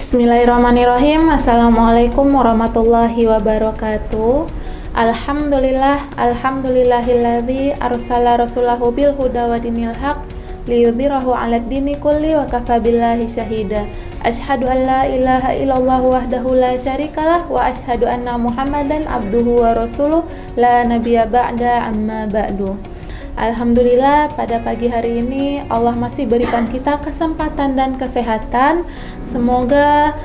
Bismillahirrahmanirrahim. Assalamualaikum warahmatullahi wabarakatuh. Alhamdulillahilladzi arsala rasulahu bil huda wa dinil haq liyudhhirahu 'alad dini kulli wa kafa billahi syahida. Asyhadu an la ilaha illallah wahdahu la syarikalah wa asyhadu anna Muhammadan abduhu wa rasuluh la nabiyya ba'da amma ba'du. Alhamdulillah, pada pagi hari ini Allah masih berikan kita kesempatan dan kesehatan. Semoga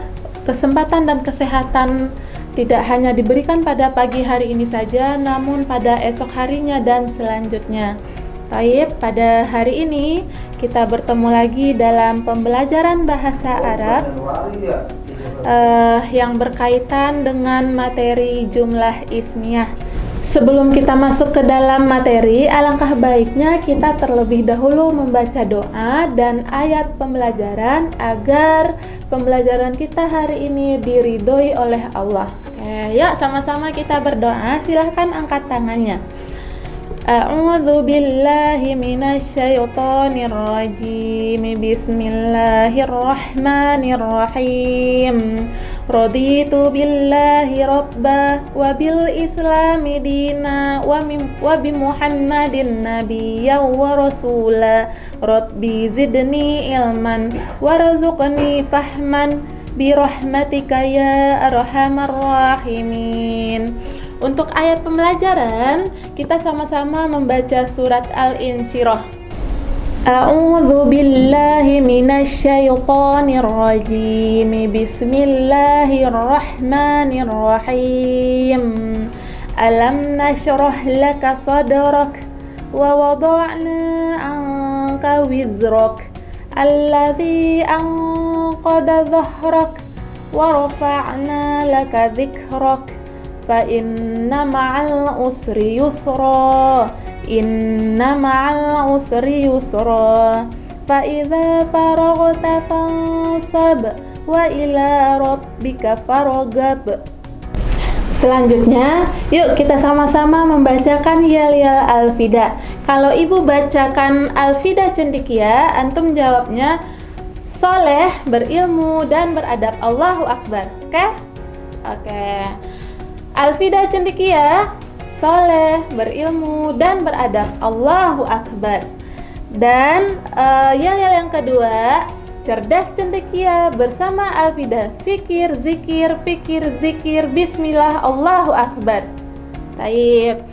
kesempatan dan kesehatan tidak hanya diberikan pada pagi hari ini saja, namun pada esok harinya dan selanjutnya. Baik, pada hari ini kita bertemu lagi dalam pembelajaran bahasa Arab yang berkaitan dengan materi jumlah ismiyah. Sebelum kita masuk ke dalam materi, alangkah baiknya kita terlebih dahulu membaca doa dan ayat pembelajaran agar pembelajaran kita hari ini diridhoi oleh Allah. Oke, yuk sama-sama kita berdoa. Silahkan angkat tangannya. A'udzu billahi minasyaitonir rajim. Bismillahirrahmanirrahim. Raditu billahi rabba wa bil islami dina wa bi Muhammadin nabiyya wa rasula. Rabbi zidni ilman warzuqni fahman bi rahmatika ya arhamar rahimin. Untuk ayat pembelajaran, kita sama-sama membaca surat Al-Insyirah. A'udzu billahi minasyaitonir rajim. Bismillahirrahmanirrahim. Alam nashrah laka sadrak wa wada'na 'anka wizrak alladzi anqadha dhahrak wa rafa'na laka dhikrak fa inna ma'al usri yusra. Inna ma'al usri yusra. Fa idza faraghta fansab wa ila rabbika farghab. Selanjutnya, yuk kita sama-sama membacakan yal-yal al-fida. Kalau ibu bacakan al-fida cendekia, antum jawabnya soleh, berilmu, dan beradab. Allahu Akbar. Oke? Oke. Al-fida cendekia, soleh, berilmu, dan beradab. Allahu Akbar. Dan yal-yal yang kedua, cerdas cendekia bersama al-fida, fikir, zikir, bismillah, Allahu Akbar. Taib.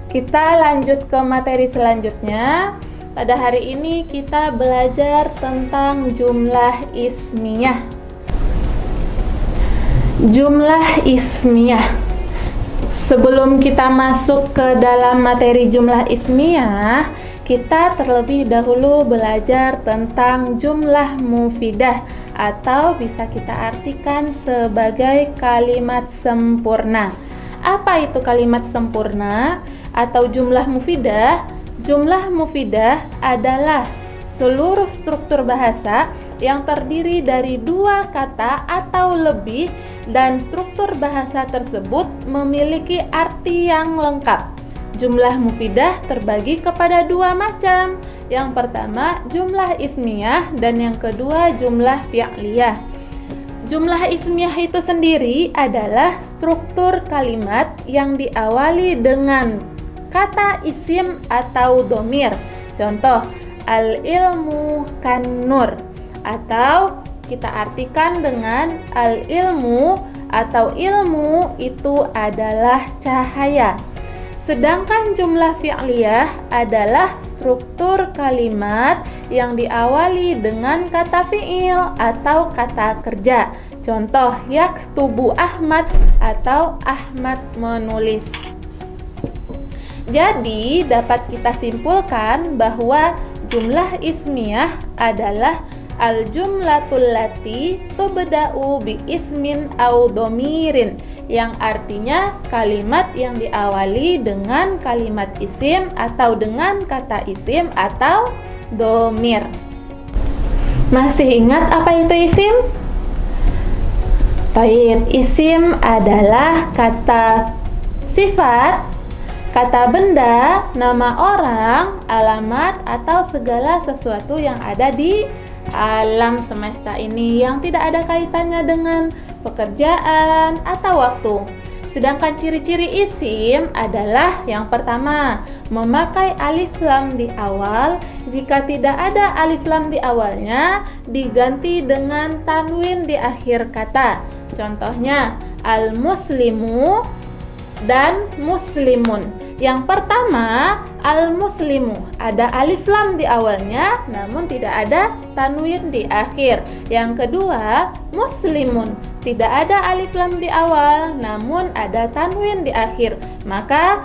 Kita lanjut ke materi selanjutnya. Pada hari ini kita belajar tentang jumlah ismiyah. Jumlah ismiyah. Sebelum kita masuk ke dalam materi jumlah ismiyah, kita terlebih dahulu belajar tentang jumlah mufidah atau bisa kita artikan sebagai kalimat sempurna. Apa itu kalimat sempurna atau jumlah mufidah? Jumlah mufidah adalah seluruh struktur bahasa yang terdiri dari dua kata atau lebih dan struktur bahasa tersebut memiliki arti yang lengkap. Jumlah mufidah terbagi kepada dua macam. Yang pertama jumlah ismiyah dan yang kedua jumlah fi'liyah. Jumlah ismiyah itu sendiri adalah struktur kalimat yang diawali dengan kata isim atau dhamir. Contoh, al-ilmu kan-nur, atau kita artikan dengan al-ilmu atau ilmu itu adalah cahaya. Sedangkan jumlah fi'liyah adalah struktur kalimat yang diawali dengan kata fi'il atau kata kerja. Contoh, yaktubu Ahmad atau Ahmad menulis. Jadi dapat kita simpulkan bahwa jumlah ismiyah adalah al-jumlatul lati tubda'u bi ismin au dhamirin, yang artinya kalimat yang diawali dengan kalimat isim atau dengan kata isim atau dhamir. Masih ingat apa itu isim? Baik, isim adalah kata sifat, kata benda, nama orang, alamat, atau segala sesuatu yang ada di alam semesta ini yang tidak ada kaitannya dengan pekerjaan atau waktu. Sedangkan ciri-ciri isim adalah yang pertama, memakai alif lam di awal. Jika tidak ada alif lam di awalnya, diganti dengan tanwin di akhir kata. Contohnya, al-muslimu dan muslimun. Yang pertama, al-muslimu, ada alif lam di awalnya namun tidak ada tanwin di akhir. Yang kedua, muslimun, tidak ada alif lam di awal namun ada tanwin di akhir. Maka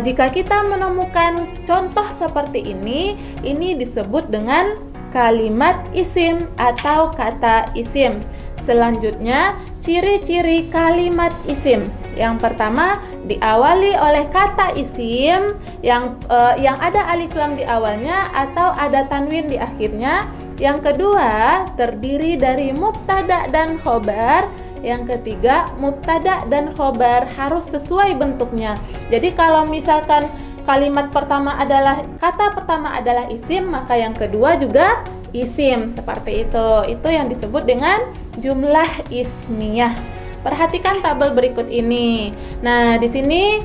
jika kita menemukan contoh seperti ini disebut dengan kalimat isim atau kata isim. Selanjutnya, ciri-ciri kalimat isim. Yang pertama, diawali oleh kata isim yang ada alif lam di awalnya atau ada tanwin di akhirnya. Yang kedua, terdiri dari mubtada dan khobar. Yang ketiga, mubtada dan khobar harus sesuai bentuknya. Jadi kalau misalkan kalimat pertama adalah kata pertama adalah isim, maka yang kedua juga isim, seperti itu. Itu yang disebut dengan jumlah ismiyah. Perhatikan tabel berikut ini. Nah, di sini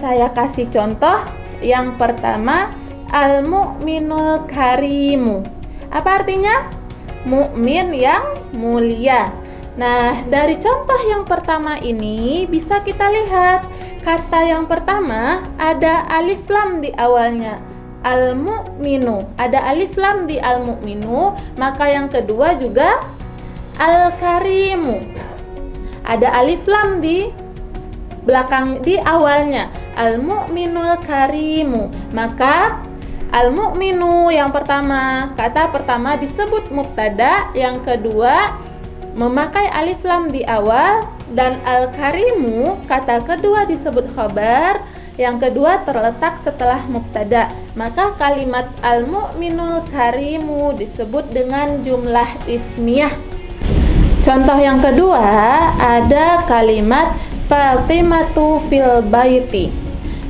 saya kasih contoh. Yang pertama, al-mu'minul karimu. Apa artinya? Mukmin yang mulia. Nah, dari contoh yang pertama ini bisa kita lihat kata yang pertama ada alif lam di awalnya. Al-mu'minu, ada alif lam di al-mu'minu, maka yang kedua juga al-karimu. Ada alif lam di belakang di awalnya, al-mu'minul karimu. Maka al-mu'minu yang pertama, kata pertama disebut mubtada, yang kedua memakai alif lam di awal, dan al-karimu kata kedua disebut khabar, yang kedua terletak setelah mubtada. Maka kalimat al-mu'minul karimu disebut dengan jumlah ismiyah. Contoh yang kedua ada kalimat Fatimatu fil baiti.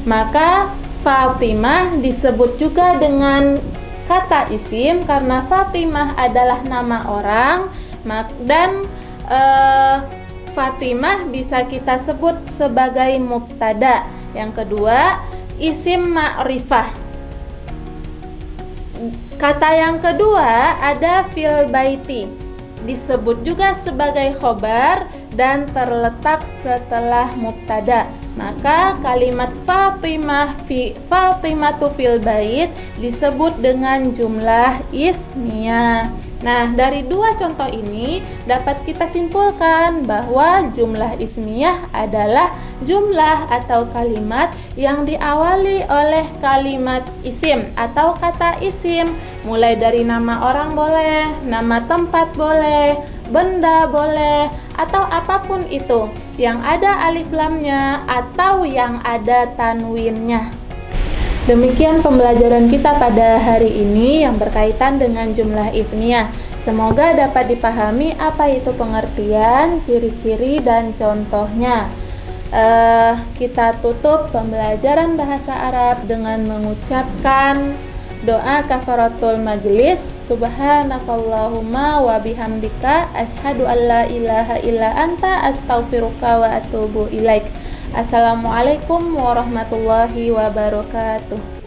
Maka Fatimah disebut juga dengan kata isim karena Fatimah adalah nama orang, dan Fatimah bisa kita sebut sebagai mubtada. Yang kedua, isim ma'rifah. Kata yang kedua ada fil baiti, disebut juga sebagai khobar dan terletak setelah mubtada. Maka kalimat Fatimatu fil bait disebut dengan jumlah ismiyah. Nah, dari dua contoh ini dapat kita simpulkan bahwa jumlah ismiyah adalah jumlah atau kalimat yang diawali oleh kalimat isim atau kata isim. Mulai dari nama orang boleh, nama tempat boleh, benda boleh, atau apapun itu yang ada alif lamnya atau yang ada tanwinnya. Demikian pembelajaran kita pada hari ini yang berkaitan dengan jumlah ismiyah. Semoga dapat dipahami apa itu pengertian, ciri-ciri, dan contohnya. Kita tutup pembelajaran bahasa Arab dengan mengucapkan doa kafaratul majlis. Subhanakallahumma wa bihamdika asyhadu an la ilaha illa anta astaghfiruka wa atubu ilaik. Assalamualaikum warahmatullahi wabarakatuh.